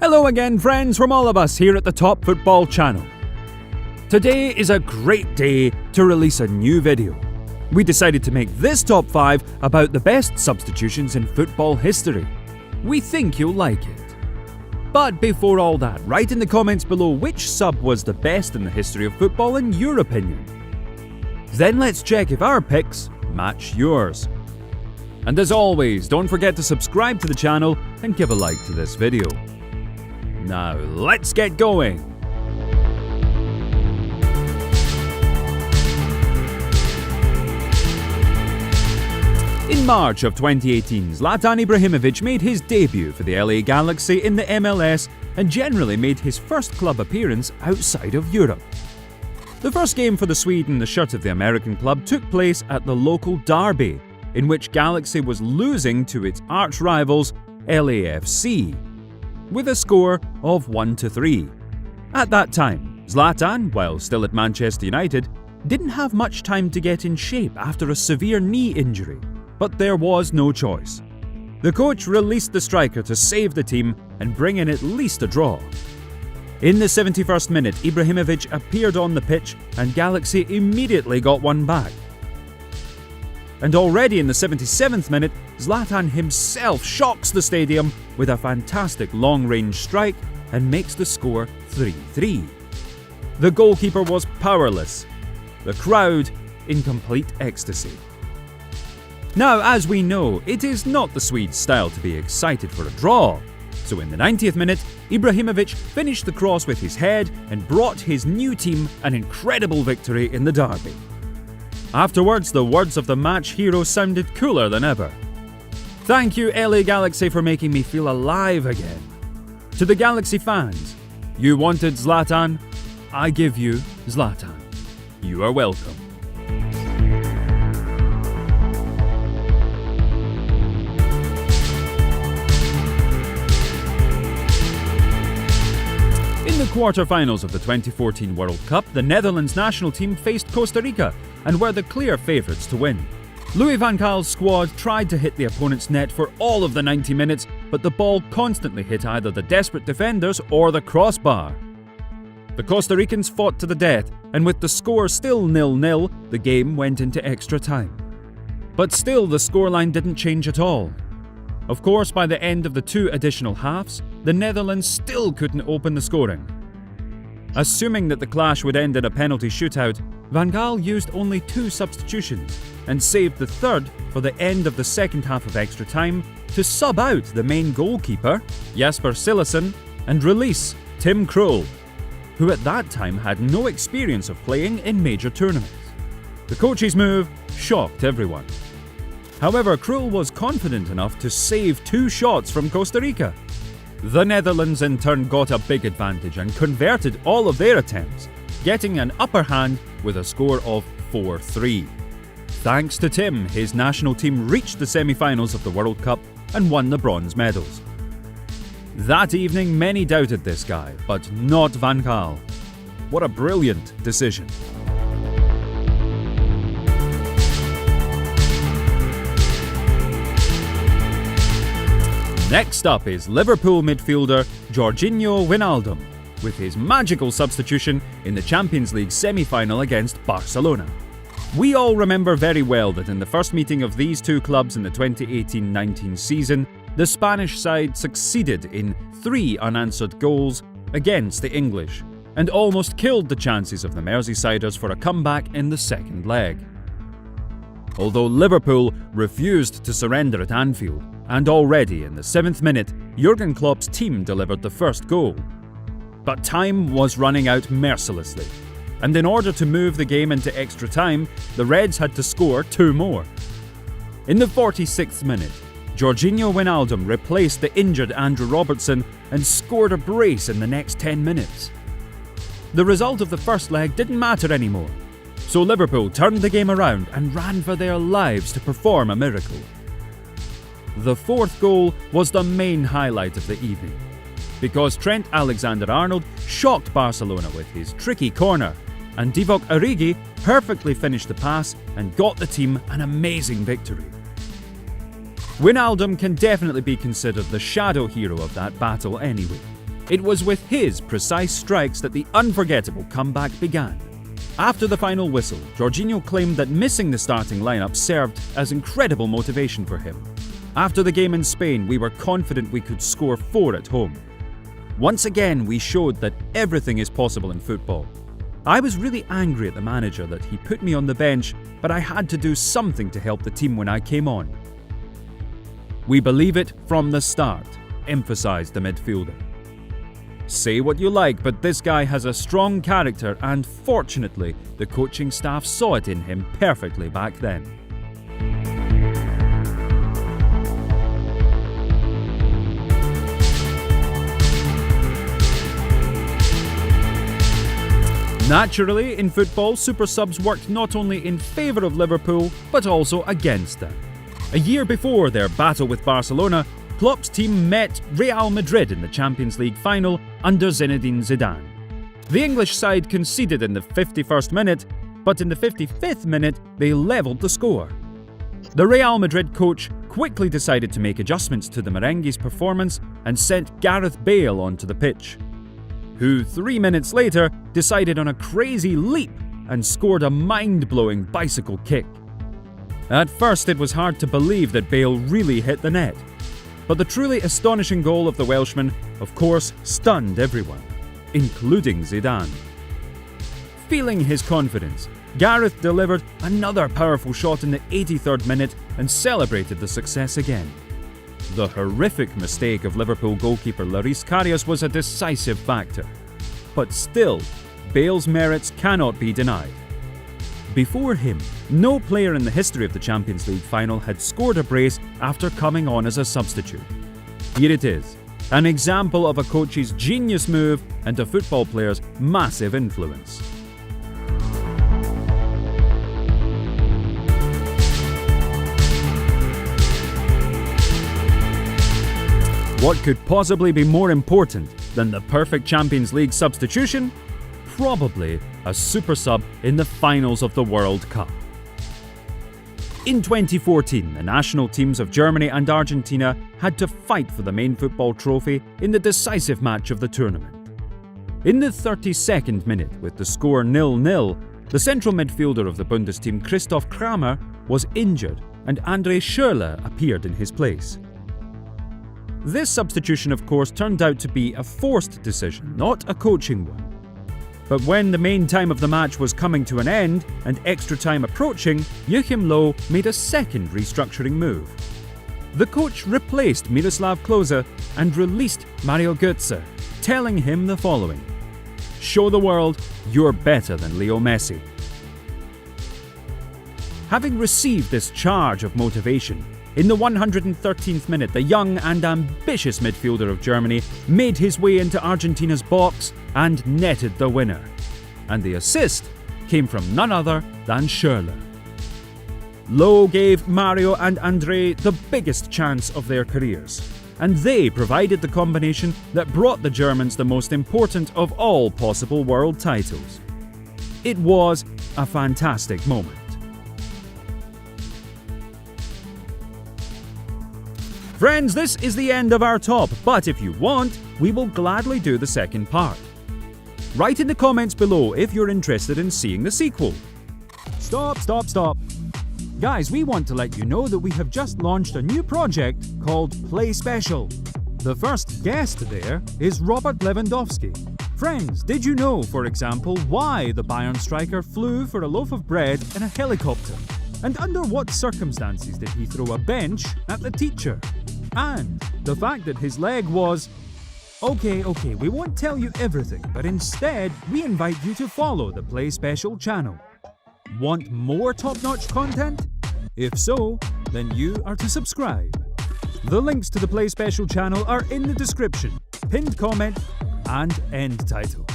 Hello again, friends, from all of us here at the Top Football channel. Today is a great day to release a new video. We decided to make this top 5 about the best substitutions in football history. We think you'll like it. But before all that, write in the comments below which sub was the best in the history of football in your opinion. Then let's check if our picks match yours. And as always, don't forget to subscribe to the channel and give a like to this video. Now let's get going! In March of 2018, Zlatan Ibrahimovic made his debut for the LA Galaxy in the MLS and generally made his first club appearance outside of Europe. The first game for the Swede in the shirt of the American club took place at the local derby, in which Galaxy was losing to its arch rivals LAFC, with a score of 1-3. At that time, Zlatan, while still at Manchester United, didn't have much time to get in shape after a severe knee injury, but there was no choice. The coach released the striker to save the team and bring in at least a draw. In the 71st minute, Ibrahimovic appeared on the pitch and Galaxy immediately got one back. And already in the 77th minute, Zlatan himself shocks the stadium with a fantastic long-range strike and makes the score 3-3. The goalkeeper was powerless, the crowd in complete ecstasy. Now, as we know, it is not the Swedes' style to be excited for a draw. So in the 90th minute, Ibrahimovic finished the cross with his head and brought his new team an incredible victory in the derby. Afterwards, the words of the match hero sounded cooler than ever. "Thank you, LA Galaxy, for making me feel alive again." To the Galaxy fans, you wanted Zlatan, I give you Zlatan. You are welcome. In the quarter-finals of the 2014 World Cup, the Netherlands national team faced Costa Rica and were the clear favourites to win. Louis van Gaal's squad tried to hit the opponent's net for all of the 90 minutes, but the ball constantly hit either the desperate defenders or the crossbar. The Costa Ricans fought to the death, and with the score still 0-0, the game went into extra time. But still, the scoreline didn't change at all. Of course, by the end of the 2 additional halves, the Netherlands still couldn't open the scoring. Assuming that the clash would end in a penalty shootout, Van Gaal used only 2 substitutions and saved the third for the end of the second half of extra time to sub out the main goalkeeper, Jasper Cillessen, and release Tim Krul, who at that time had no experience of playing in major tournaments. The coach's move shocked everyone. However, Krul was confident enough to save 2 shots from Costa Rica. The Netherlands in turn got a big advantage and converted all of their attempts, getting an upper hand with a score of 4-3. Thanks to Tim, his national team reached the semi-finals of the World Cup and won the bronze medals. That evening, many doubted this guy, but not Van Gaal. What a brilliant decision. Next up is Liverpool midfielder Jorginho Wijnaldum, with his magical substitution in the Champions League semi-final against Barcelona. We all remember very well that in the first meeting of these two clubs in the 2018-19 season, the Spanish side succeeded in 3 unanswered goals against the English, and almost killed the chances of the Merseysiders for a comeback in the second leg. Although Liverpool refused to surrender at Anfield, and already in the 7th minute, Jurgen Klopp's team delivered the first goal. But time was running out mercilessly, and in order to move the game into extra time, the Reds had to score 2 more. In the 46th minute, Jorginho Wijnaldum replaced the injured Andrew Robertson and scored a brace in the next 10 minutes. The result of the first leg didn't matter anymore, so Liverpool turned the game around and ran for their lives to perform a miracle. The 4th goal was the main highlight of the evening, because Trent Alexander-Arnold shocked Barcelona with his tricky corner, and Divock Origi perfectly finished the pass and got the team an amazing victory. Wijnaldum can definitely be considered the shadow hero of that battle anyway. It was with his precise strikes that the unforgettable comeback began. After the final whistle, Jorginho claimed that missing the starting lineup served as incredible motivation for him. After the game in Spain, we were confident we could score 4 at home. Once again, we showed that everything is possible in football. I was really angry at the manager that he put me on the bench, but I had to do something to help the team when I came on. We believe it from the start, emphasised the midfielder. Say what you like, but this guy has a strong character, and fortunately, the coaching staff saw it in him perfectly back then. Naturally, in football, super subs worked not only in favour of Liverpool, but also against them. A year before their battle with Barcelona, Klopp's team met Real Madrid in the Champions League final under Zinedine Zidane. The English side conceded in the 51st minute, but in the 55th minute they levelled the score. The Real Madrid coach quickly decided to make adjustments to the Merengues' performance and sent Gareth Bale onto the pitch, who 3 minutes later decided on a crazy leap and scored a mind-blowing bicycle kick. At first it was hard to believe that Bale really hit the net, but the truly astonishing goal of the Welshman, of course, stunned everyone, including Zidane. Feeling his confidence, Gareth delivered another powerful shot in the 83rd minute and celebrated the success again. The horrific mistake of Liverpool goalkeeper Loris Karius was a decisive factor. But still, Bale's merits cannot be denied. Before him, no player in the history of the Champions League final had scored a brace after coming on as a substitute. Here it is, an example of a coach's genius move and a football player's massive influence. What could possibly be more important than the perfect Champions League substitution? Probably a super sub in the finals of the World Cup. In 2014, the national teams of Germany and Argentina had to fight for the main football trophy in the decisive match of the tournament. In the 32nd minute, with the score 0-0, the central midfielder of the Bundesteam Christoph Kramer was injured and André Schürrle appeared in his place. This substitution, of course, turned out to be a forced decision, not a coaching one. But when the main time of the match was coming to an end and extra time approaching, Joachim Löw made a second restructuring move. The coach replaced Miroslav Klose and released Mario Götze, telling him the following: "Show the world you're better than Leo Messi." Having received this charge of motivation, in the 113th minute, the young and ambitious midfielder of Germany made his way into Argentina's box and netted the winner. And the assist came from none other than Schürrle. Löw gave Mario and André the biggest chance of their careers, and they provided the combination that brought the Germans the most important of all possible world titles. It was a fantastic moment. Friends, this is the end of our top, but if you want, we will gladly do the second part. Write in the comments below if you're interested in seeing the sequel. Stop. Guys, we want to let you know that we have just launched a new project called Play Special. The first guest there is Robert Lewandowski. Friends, did you know, for example, why the Bayern striker flew for a loaf of bread in a helicopter? And under what circumstances did he throw a bench at the teacher? And the fact that his leg was... Okay, we won't tell you everything, but instead we invite you to follow the Play Special channel. Want more top-notch content? If so, then you are to subscribe. The links to the Play Special channel are in the description, pinned comment and end title.